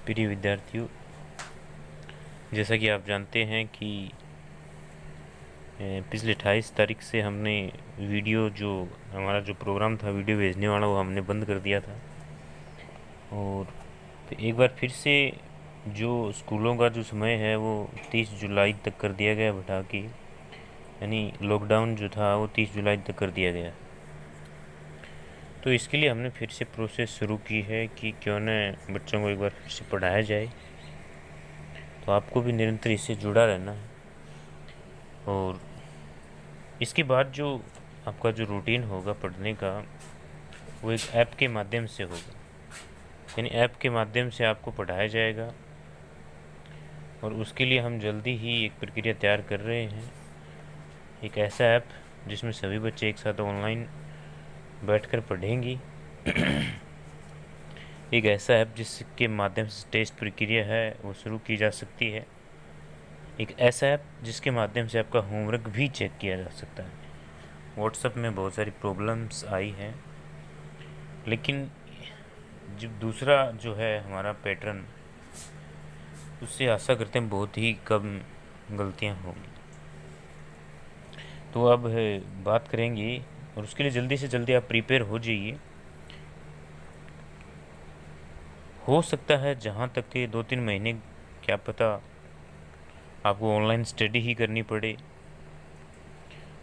प्रिय विद्यार्थियों, जैसा कि आप जानते हैं कि पिछले 28 तारीख से हमने वीडियो जो हमारा जो प्रोग्राम था वीडियो भेजने वाला वो हमने बंद कर दिया था। और एक बार फिर से जो स्कूलों का जो समय है वो 30 जुलाई तक कर दिया गया बढ़ा के, यानी लॉकडाउन जो था वो 30 जुलाई तक कर दिया गया। तो इसके लिए हमने फिर से प्रोसेस शुरू की है कि क्यों न बच्चों को एक बार फिर से पढ़ाया जाए। तो आपको भी निरंतर इससे जुड़ा रहना है। और इसके बाद जो आपका जो रूटीन होगा पढ़ने का वो एक ऐप के माध्यम से होगा, यानी ऐप के माध्यम से आपको पढ़ाया जाएगा। और उसके लिए हम जल्दी ही एक प्रक्रिया तैयार कर रहे हैं, एक ऐसा ऐप जिसमें सभी बच्चे एक साथ ऑनलाइन बैठकर पढ़ेंगी। एक ऐसा ऐप जिसके माध्यम से टेस्ट प्रक्रिया है वो शुरू की जा सकती है। एक ऐसा ऐप जिसके माध्यम से आपका होमवर्क भी चेक किया जा सकता है। व्हाट्सएप में बहुत सारी प्रॉब्लम्स आई हैं, लेकिन जब दूसरा जो है हमारा पैटर्न, उससे आशा करते हैं बहुत ही कम गलतियां होंगी। तो अब बात करेंगे, और उसके लिए जल्दी से जल्दी आप प्रिपेयर हो जाइए। हो सकता है जहाँ तक के 2-3 महीने क्या पता आपको ऑनलाइन स्टडी ही करनी पड़े।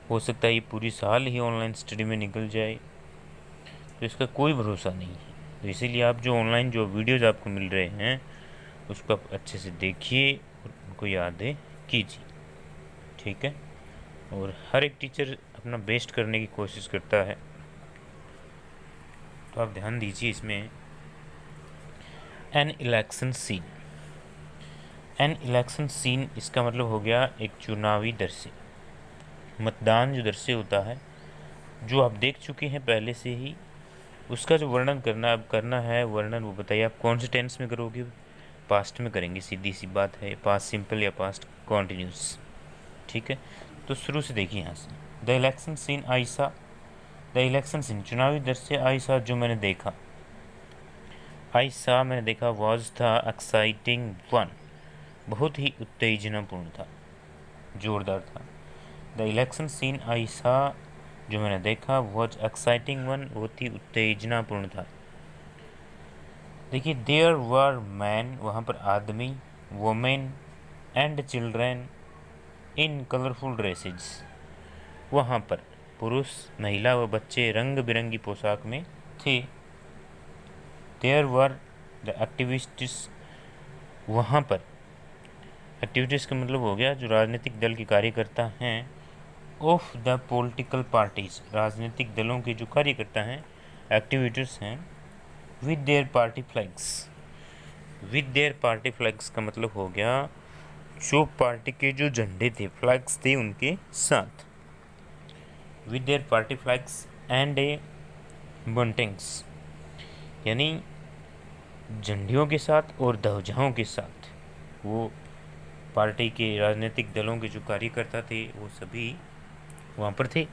हो सकता है ये पूरी साल ही ऑनलाइन स्टडी में निकल जाए, तो इसका कोई भरोसा नहीं है। तो इसीलिए आप जो ऑनलाइन जो वीडियोज़ आपको मिल रहे हैं उसको आप अच्छे से देखिए और उनको याद कीजिए, ठीक है। और हर एक टीचर अपना बेस्ट करने की कोशिश करता है, तो आप ध्यान दीजिए इसमें। An election scene, an election scene इसका मतलब हो गया एक चुनावी दृश्य। मतदान जो दृश्य होता है जो आप देख चुके हैं पहले से ही, उसका जो वर्णन करना अब करना है, वर्णन वो बताइए आप कौन से टेंस में करोगे। पास्ट में करेंगे, सीधी सी बात है, पास्ट सिंपल या पास्ट कॉन्टिन्यूस, ठीक है। तो शुरू से देखिए यहाँ से। द इलेक्शन सीन आई सा, द इलेक्शन सीन चुनावी दृश्य आई सा जो मैंने देखा, आई सा मैंने देखा, वॉज था एक्साइटिंग वन बहुत ही उत्तेजनापूर्ण था, जोरदार था। द इलेक्शन सीन आई सा जो मैंने देखा, वॉज एक्साइटिंग वन बहुत ही उत्तेजनापूर्ण था। देखिए, देयर वर मैन वहाँ पर आदमी, women and children in colourful dresses वहाँ पर पुरुष, महिला व बच्चे रंग बिरंगी पोशाक में थे। देयर वर द एक्टिविस्ट्स वहाँ पर, एक्टिविटीज़ का मतलब हो गया जो राजनीतिक दल के कार्यकर्ता हैं, ऑफ द पॉलिटिकल पार्टीज राजनीतिक दलों के जो कार्यकर्ता हैं, एक्टिविटीज़ हैं, with their party flags, with their party flags का मतलब हो गया जो पार्टी के जो झंडे थे, फ्लैग्स थे उनके साथ, with their party flags and a buntings, यानी झंडियों के साथ और ध्वजाओं के साथ वो पार्टी के राजनीतिक दलों के जो कार्यकर्ता थे वो सभी वहाँ पर थे।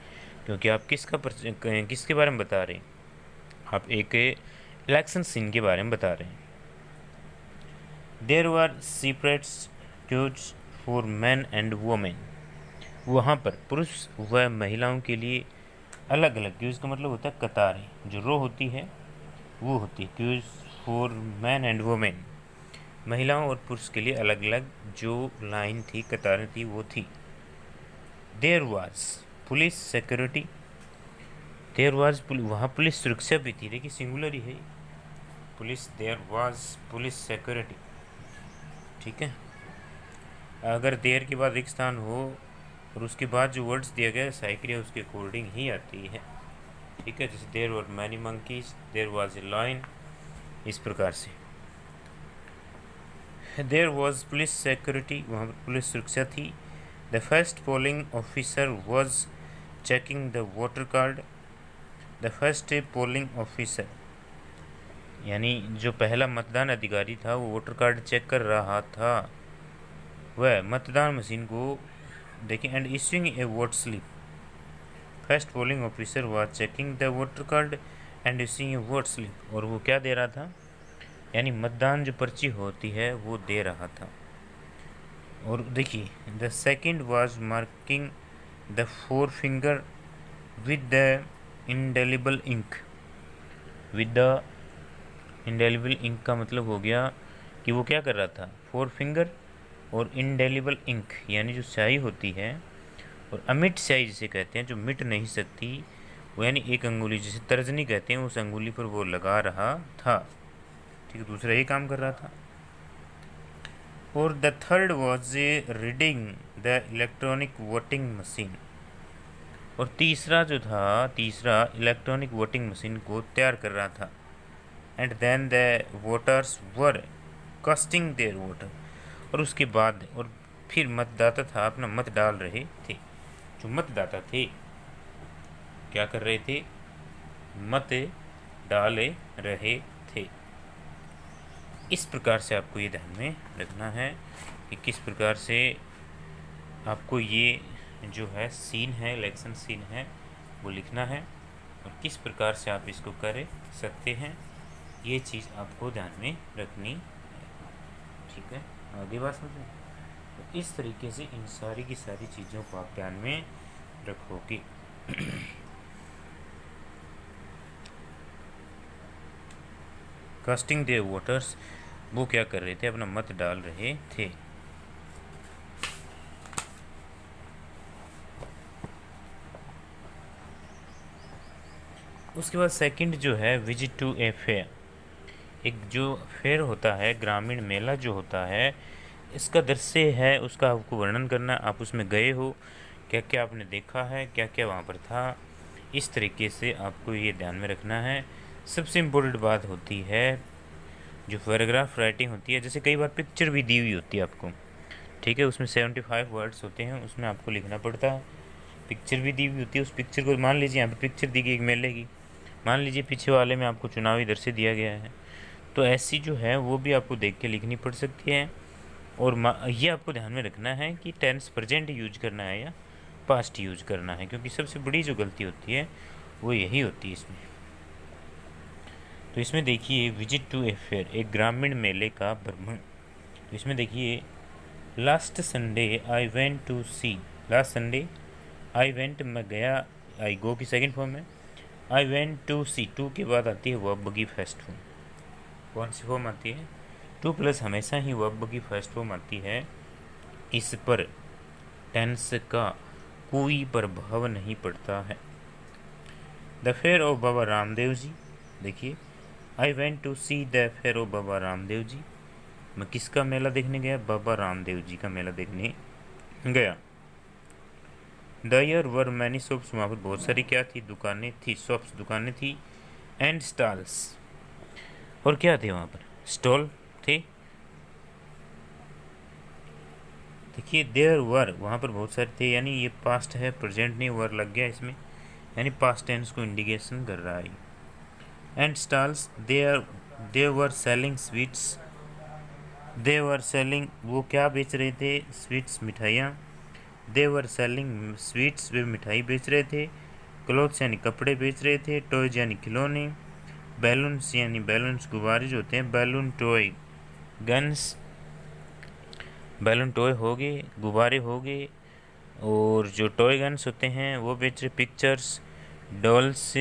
क्योंकि आप किसके बारे में बता रहे हैं, आप एक इलेक्शन सीन के बारे में बता रहे हैं। There were separate queues for man and women वहाँ पर पुरुष व महिलाओं के लिए अलग अलग, क्यूज का मतलब होता है कतारें, जो रो होती है वो होती है queues for man and women, महिलाओं और पुरुष के लिए अलग अलग जो लाइन थी, कतारें थी वो थी। There was police security, there was वहाँ पुलिस सुरक्षा भी थी, देखिए सिंगुलर ही है police, there was police security, ठीक है। अगर देयर के बाद एक स्थान हो और उसके बाद जो वर्ड्स दिया गया साइक्रिया उसके अकॉर्डिंग ही आती है, ठीक है। जैसे there were many monkeys, there was a lion, इस प्रकार से। देयर वाज पुलिस सिक्योरिटी वहाँ पर पुलिस सुरक्षा थी। The first polling officer was checking the voter card, the first polling officer यानी जो पहला मतदान अधिकारी था वो वोटर कार्ड चेक कर रहा था, वह मतदान मशीन को देखिए, and issuing A vote slip, first polling officer was checking the voter card and issuing A vote slip, और वो क्या दे रहा था, यानी मतदान जो पर्ची होती है वो दे रहा था। और देखिए, the second was marking the forefinger with the indelible ink. With the indelible ink का मतलब हो गया कि वो क्या कर रहा था, फोर फिंगर और इंडेलिबल इंक यानी जो स्याही होती है, और अमिट स्याही जिसे कहते हैं, जो मिट नहीं सकती, वो यानी एक अंगुली जिसे तर्जनी कहते हैं, उस अंगुली पर वो लगा रहा था। ठीक है, दूसरा ही काम कर रहा था। और the third was reading the electronic voting machine. और तीसरा जो था, तीसरा इलेक्ट्रॉनिक वोटिंग मशीन को तैयार कर रहा था। And then the voters were casting their vote. और उसके बाद और फिर मतदाता था अपना मत डाल रहे थे। जो मतदाता थे क्या कर रहे थे, मत डाल रहे थे। इस प्रकार से आपको ये ध्यान में रखना है कि किस प्रकार से आपको ये जो है सीन है, इलेक्शन सीन है, वो लिखना है और किस प्रकार से आप इसको कर सकते हैं, ये चीज़ आपको ध्यान में रखनी है। ठीक है, आगे बात समझें। तो इस तरीके से इन सारी की सारी चीज़ों को आप ध्यान में रखोगे। कास्टिंग देयर वोटर्स, वो क्या कर रहे थे, अपना मत डाल रहे थे। उसके बाद सेकंड जो है विजिट टू ए फेयर। एक जो फेयर होता है, ग्रामीण मेला जो होता है, इसका दृश्य है, उसका आपको वर्णन करना। आप उसमें गए हो, क्या क्या आपने देखा है, क्या क्या वहाँ पर था, इस तरीके से आपको ये ध्यान में रखना है। सबसे इम्पोर्टेंट बात होती है जो पैराग्राफ राइटिंग होती है, जैसे कई बार पिक्चर भी दी हुई होती है आपको, ठीक है, उसमें 75 वर्ड्स होते हैं, उसमें आपको लिखना पड़ता है। पिक्चर भी दी हुई होती है, उस पिक्चर को मान लीजिए यहाँ पर पिक्चर दी गई एक मेले की, मान लीजिए पीछे वाले में आपको चुनावी दृश्य दिया गया है, तो ऐसी जो है वो भी आपको देख के लिखनी पड़ सकती है। और ये आपको ध्यान में रखना है कि टेंस प्रेजेंट यूज करना है या पास्ट यूज करना है, क्योंकि सबसे बड़ी जो गलती होती है वो यही होती है इसमें। तो इसमें देखिए विजिट टू ए फेयर, एक ग्रामीण मेले का भ्रमण। तो इसमें देखिए last Sunday I went to see, last Sunday I went मैं गया, आई गो की सेकंड फॉर्म है, I went to see, to के बाद आती है वर्ब की फर्स्ट फॉर्म। कौन सी फॉर्म आती है, टू प्लस हमेशा ही वर्ब की फर्स्ट फॉर्म आती है। इस पर टेंस का कोई प्रभाव नहीं पड़ता है। The fair of Baba Ramdev ji, देखिए I went to see the fair of Baba Ramdev ji, मैं किसका मेला देखने गया, बाबा रामदेव जी का मेला देखने गया। The year were many shops, वहाँ पर बहुत सारी क्या थी, दुकानें थी, शॉप्स दुकानें थी, एंड स्टॉल्स, और क्या थे वहाँ पर, स्टॉल थे। देखिए देयर वर, वहाँ पर बहुत सारे थे, यानी ये पास्ट है, प्रेजेंट नहीं, वर लग गया इसमें, यानी पास्ट टेंस को इंडिकेशन कर रहा है। And stalls, there were selling sweets, they were selling, वो क्या बेच रहे थे, स्वीट्स मिठाइयाँ। दे वर सेलिंग स्वीट्स, वे मिठाई बेच रहे थे। क्लोथ्स यानी कपड़े बेच रहे थे। टॉयज यानी खिलौने। बैलून्स यानी बैलून्स गुब्बारे जो होते हैं, balloon toy. Guns, balloon toy हो गए, गुब्बारे हो गए, और जो टॉय गन्स होते हैं वो बेच रहे। Pictures, dolls,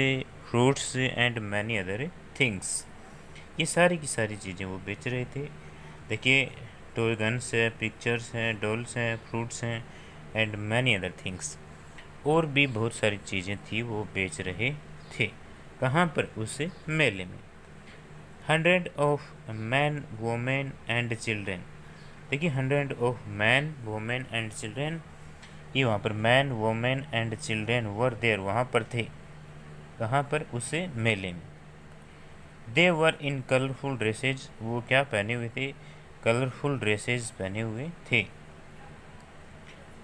fruits and many other things, ये सारी की सारी चीज़ें वो बेच रहे थे। देखिए टॉय गन्स है, पिक्चर्स हैं, डॉल्स हैं, फ्रूट्स हैं, एंड मैनी अदर थिंग्स, और भी बहुत सारी चीज़ें थी वो बेच रहे थे। कहाँ पर, उस मेले में। 100 of man, women and children, देखिए 100 of man, women and children, ये वहाँ पर man, women and children were there, वहाँ पर थे। कहाँ पर, उस मेले में। दे वर इन कलरफुल ड्रेसेज, वो क्या पहने हुए थे, कलरफुल ड्रेसेज पहने हुए थे।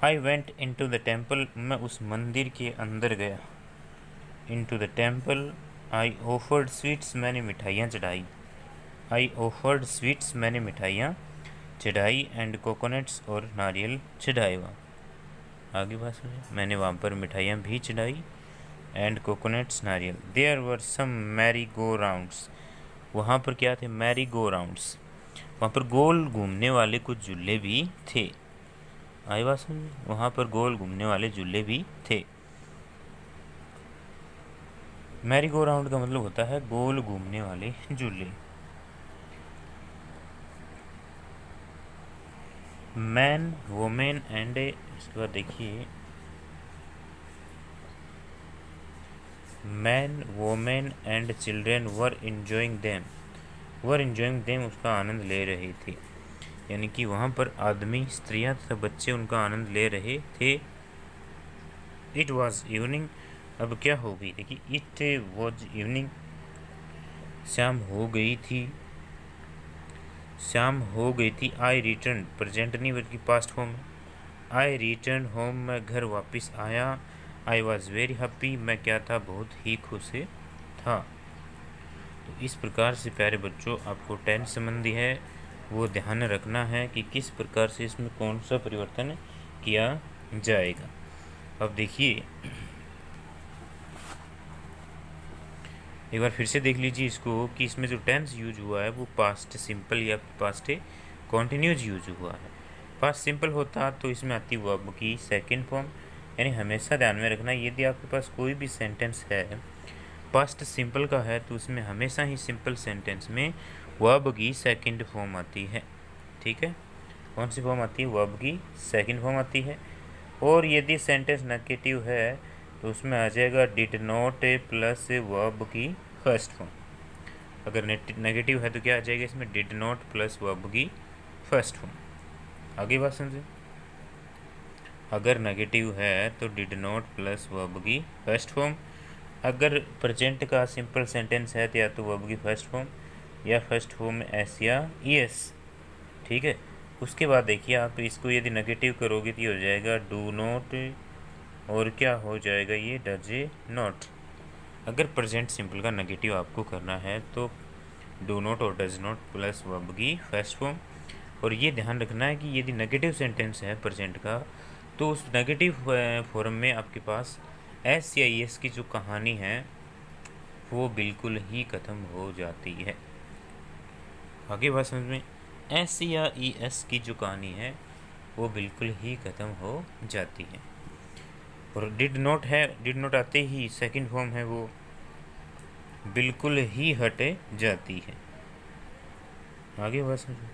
I went into the temple, मैं उस मंदिर के अंदर गया। Into the temple, I offered sweets, मैंने मिठाइयाँ चढ़ाई। आई ऑफर्ड स्वीट्स, मैंने मिठाइयाँ चढ़ाई, एंड कोकोनट्स, और नारियल चढ़ाए वहाँ। आगे बात सुनिए, मैंने वहाँ पर मिठाइयाँ भी चढ़ाई, एंड कोकोनट्स, नारियल। There were some merry go rounds, वहाँ पर क्या थे? मैरी गो राउंड्स, वहाँ पर गोल घूमने वाले कुछ झूले भी थे। आई बात समझ? वहाँ पर गोल घूमने वाले झूले भी थे। मैरी गो राउंड का मतलब होता है गोल घूमने वाले झूले। मैन, वोमेन एंड, इसके बाद देखिए, man, women and children were enjoying them, उसका आनंद ले रहे थे। यानी कि वहाँ पर आदमी, स्त्रियाँ तथा बच्चे उनका आनंद ले रहे थे। इट वॉज इवनिंग, अब क्या हो गई? देखिए, इट वॉज इवनिंग, शाम हो गई थी, शाम हो गई थी। आई रिटर्न, प्रेजेंट नहीं बल्कि पास्ट फॉर्म। आई रिटर्न होम, मैं घर वापस आया। आई वॉज वेरी हैप्पी, मैं क्या था? बहुत ही खुश था। तो इस प्रकार से प्यारे बच्चों, आपको टेंस संबंधी है वो ध्यान रखना है कि किस प्रकार से इसमें कौन सा परिवर्तन किया जाएगा। अब देखिए, एक बार फिर से देख लीजिए इसको कि इसमें जो टेंस यूज हुआ है वो पास्ट सिंपल या पास्ट कॉन्टिन्यूज यूज हुआ है। पास्ट सिंपल होता तो इसमें आती वर्ब की सेकंड फॉर्म। यानी हमेशा ध्यान में रखना, यदि आपके पास कोई भी सेंटेंस है पास्ट सिंपल का है तो उसमें हमेशा ही सिंपल सेंटेंस में वर्ब की सेकंड फॉर्म आती है। ठीक है, कौन सी फॉर्म आती है? वर्ब की सेकंड फॉर्म आती है। और यदि सेंटेंस नेगेटिव है तो उसमें आ जाएगा डिड नॉट प्लस वर्ब की फर्स्ट फॉर्म। अगर नेगेटिव है तो क्या आ जाएगा इसमें? डिड नॉट प्लस वर्ब की फर्स्ट फॉर्म। आगे बात समझे, अगर नेगेटिव है तो डिड नॉट प्लस वर्ब की फर्स्ट फॉर्म। अगर प्रेजेंट का सिंपल सेंटेंस है तो या तो वर्ब की फर्स्ट फॉर्म या फर्स्ट फॉर्म एस या ईएस। ठीक है, उसके बाद देखिए आप इसको यदि नेगेटिव करोगे तो ये हो जाएगा डू नॉट, और क्या हो जाएगा ये? Does not. अगर प्रेजेंट सिंपल का नेगेटिव आपको करना है तो डू नॉट और डज नॉट प्लस वर्ब की फर्स्ट फॉर्म। और ये ध्यान रखना है कि यदि नेगेटिव सेंटेंस है प्रेजेंट का तो उस नेगेटिव फॉर्म में आपके पास एस या एस की जो कहानी है वो बिल्कुल ही ख़त्म हो जाती है। आगे बात समझ में, एस या ई एस की जो कहानी है वो बिल्कुल ही ख़त्म हो जाती है। और डिड नॉट है, डिड नॉट आते ही सेकंड फॉर्म है वो बिल्कुल ही हट जाती है। आगे बात समझो,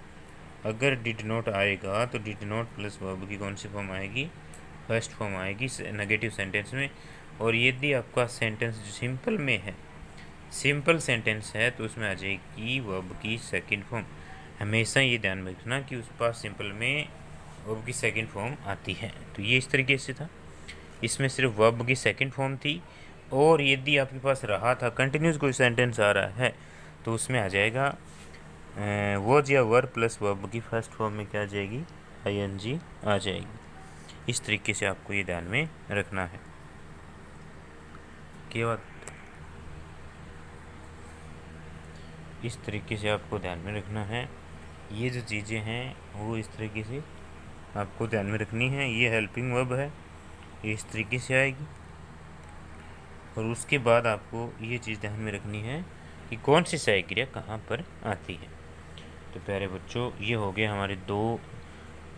अगर डिड नॉट आएगा तो डिड नॉट प्लस वर्ब की कौन सी फॉर्म आएगी? फर्स्ट फॉर्म आएगी नेगेटिव सेंटेंस में। और यदि आपका सेंटेंस जो सिंपल में है, सिंपल सेंटेंस है तो उसमें आ जाएगी वर्ब की सेकंड फॉर्म। हमेशा ये ध्यान में रखना कि उस पास सिंपल में वर्ब की सेकंड फॉर्म आती है। तो ये इस तरीके से था, इसमें सिर्फ वर्ब की सेकंड फॉर्म थी। और यदि आपके पास रहा था कंटिन्यूस कोई सेंटेंस आ रहा है तो उसमें आ जाएगा वॉज या वर प्लस वर्ब की फर्स्ट फॉर्म में क्या आ जाएगी? आईएनजी आ जाएगी। इस तरीके से आपको ये ध्यान में रखना है। क्या बात, इस तरीके से आपको ध्यान में रखना है। ये जो चीज़ें हैं वो इस तरीके से आपको ध्यान में रखनी है। ये हेल्पिंग वर्ब है, ये इस तरीके से आएगी। और उसके बाद आपको ये चीज़ ध्यान में रखनी है कि कौन सी सहायक क्रिया कहाँ पर आती है। तो प्यारे बच्चों, ये हो गए हमारे दो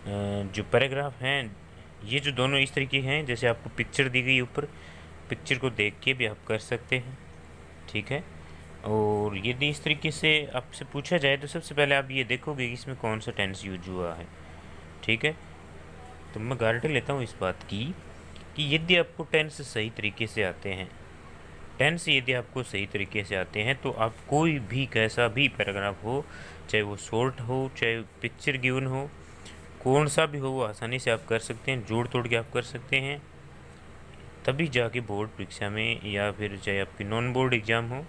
जो पैराग्राफ हैं, ये जो दोनों इस तरीके हैं जैसे आपको पिक्चर दी गई ऊपर, पिक्चर को देख के भी आप कर सकते हैं। ठीक है, और यदि इस तरीके से आपसे पूछा जाए तो सबसे पहले आप ये देखोगे कि इसमें कौन सा टेंस यूज हुआ है। ठीक है, तो मैं गारंटी लेता हूँ इस बात की कि यदि आपको टेंस सही तरीके से आते हैं, टेंस यदि आपको सही तरीके से आते हैं तो आप कोई भी कैसा भी पैराग्राफ हो, चाहे वो शॉर्ट हो चाहे पिक्चर गिवन हो, कौन सा भी हो, वो आसानी से आप कर सकते हैं, जोड़ तोड़ के आप कर सकते हैं। तभी जाके बोर्ड परीक्षा में या फिर चाहे आपकी नॉन बोर्ड एग्ज़ाम हो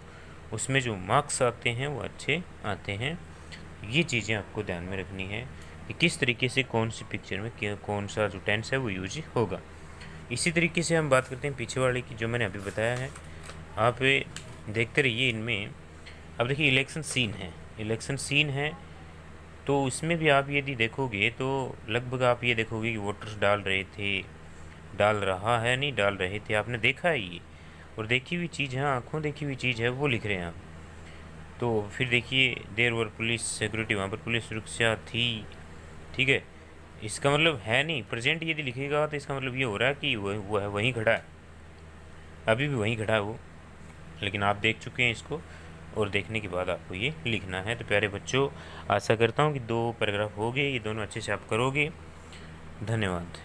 उसमें जो मार्क्स आते हैं वो अच्छे आते हैं। ये चीज़ें आपको ध्यान में रखनी है कि किस तरीके से कौन सी पिक्चर में कौन सा जो टेंस है वो यूज होगा। इसी तरीके से हम बात करते हैं पीछे वाले की, जो मैंने अभी बताया है आप देखते रहिए इनमें। अब देखिए इलेक्शन सीन है, इलेक्शन सीन है तो इसमें भी आप यदि देखोगे तो लगभग आप ये देखोगे कि वोटर्स डाल रहे थे, डाल रहा है, नहीं डाल रहे थे, आपने देखा है ये। और देखी हुई चीज़ है, आँखों देखी हुई चीज़ है वो लिख रहे हैं आप। तो फिर देखिए देयर वर पुलिस सिक्योरिटी, वहाँ पर पुलिस सुरक्षा थी। ठीक है, इसका मतलब है नहीं, प्रेजेंट यदि लिखेगा तो इसका मतलब ये हो रहा है कि वह वहीं खड़ा है, अभी भी वहीं खड़ा है वो, लेकिन आप देख चुके हैं इसको, और देखने के बाद आपको ये लिखना है। तो प्यारे बच्चों, आशा करता हूँ कि 2 पैराग्राफ हो गए, ये दोनों अच्छे से आप करोगे। धन्यवाद।